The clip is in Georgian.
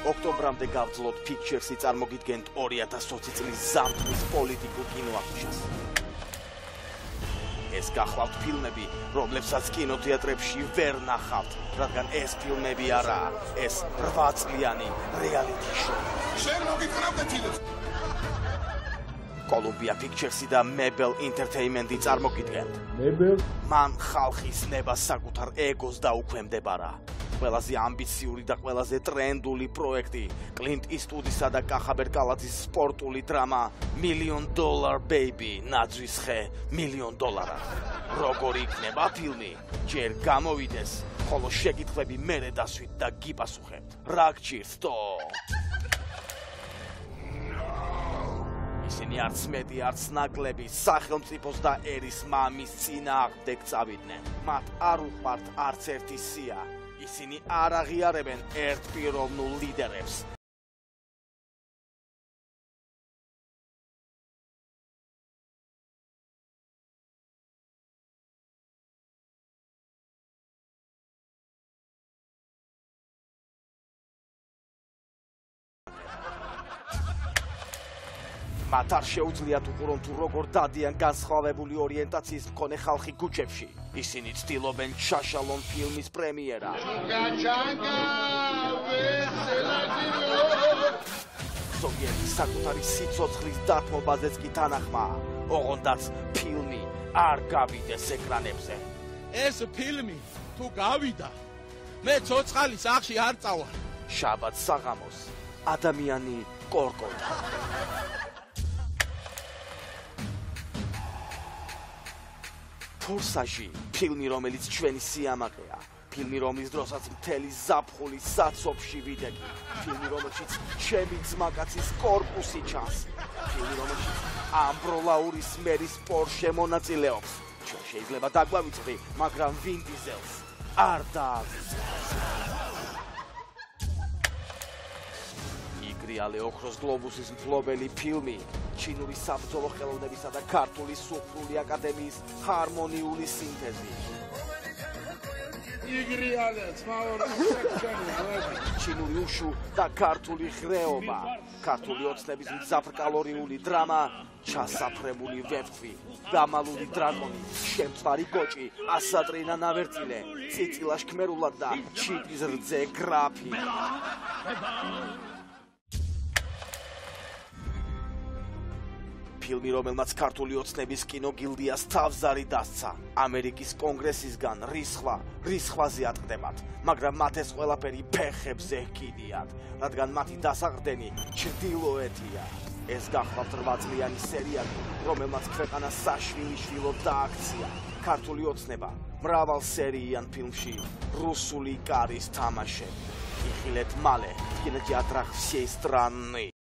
ოქტომბრამდე გავძლოთ Pictures-ი წარმოგიდგენთ 2020 წლის ზამთრის პოლიტიკურ კინოაფიშას. ეს გახლავთ ფილმები, რომლებსაც კინოთეატრებში ვერ ნახავთ, რადგან ეს ფილმები არაა, ეს 8 წლიანი რეალიტი შოუ. შენ მოგიყვანავდა ფილმს. Columbia Pictures-ი და Mabel Entertainment-ი წარმოგიდგენთ. Mabel მან ხალხის ნება საკუთარ ეგოს დაუქვემდებარა. ყველაზე ამბიციური და ყველაზე ტრენდული პროექტი, კლინტ ისტვუდისა და კახაბერ კალაძის სპორტული დრამა $1 million Baby, ნაძვის ხე $1 million. როგორ იქნება ფილმი? ჯერ გამოვიდეს, ხოლო შეკითხვები მერე დასვით და გიპასუხებთ. რა გჭირთო? ისინი არც მეტი, არც ნაკლები სახელმწიფოს და ერის მამის წინააღმდეგ წავიდნენ. მათ არ უყვართ არც ერთი სია. ისინი არ აღიარებენ ერთპიროვნულ ლიდერებს. მათ არ შეუძლიათ უყურონ თუ როგორ დადიან განსხვავებული ორიენტაციის მქონე ხალხი ქუჩებში. ისინი ცდილობენ ჩაშალონ ფილმის პრემიერა. ზოგიერთი საკუთარი სიცოცხლის დათმობაზეც კი თანახმაა. ოღონდაც ფილმი არ გავიდეს ეკრანებზე. ეს ფილმი თუ გავიდა, მე ცოცხალი სახში არ წავალ. შაბათ საღამოს ადამიანი კორკოტა. ფორსაჟი, ფილმი, რომელიც ჩვენი სიამაყეა. ფილმი, რომლის დროსაც მთელი ზაფხული საცობში ვიდეგი. ფილმი, რომელშიც ჩემი ძმაკაცის კორპუსი ჩანს. ფილმი, რომელშიც ამბროლაურის მერის პორშე მონაწილეობს. ჩვენ შეიძლება დაგვავიწყდი, მაგრამ ვინ დიზელს არ დაავიწყებს. რეალე ოქროს გლობუსის მფლობელი ფილმი, ჩინური საბრძოლო ხელოვნებისა და ქართული სუფრული აკადემიის ჰარმონიული სინთეზი. ჩინური უშუ და ქართული ხრეობა, ქართული ოცნების მძაფრ-კალორიული დრამა, ჩასაფრებული ვეფხვი, გამალული დრაკონი, შემწვარი გოჭი, ასატრინა ნავერწილე, წიწილა შქმერულად და ჩიტის რძე გრაფი. ფილმი, რომელმაც ქართული ოცნების კინოგილდიას თავზარი დასცა. ამერიკის კონგრესისგან რისხვაზე ატყდებათ, მაგრამ მათ ეს ყველაფერი ფეხებზე ჰკიდიათ, რადგან მათი დასაყრდენი ჩრდილოეთია. ეს გახლავთ 8 წლიანი სერიალი, რომელმაც ქვეყანას საშვილიშვილო დააქცია. ქართული ოცნება მრავალ სერიიან ფილმში რუსული კარის თამაშები. იხილეთ მალე, კინოთეატრ всей страны.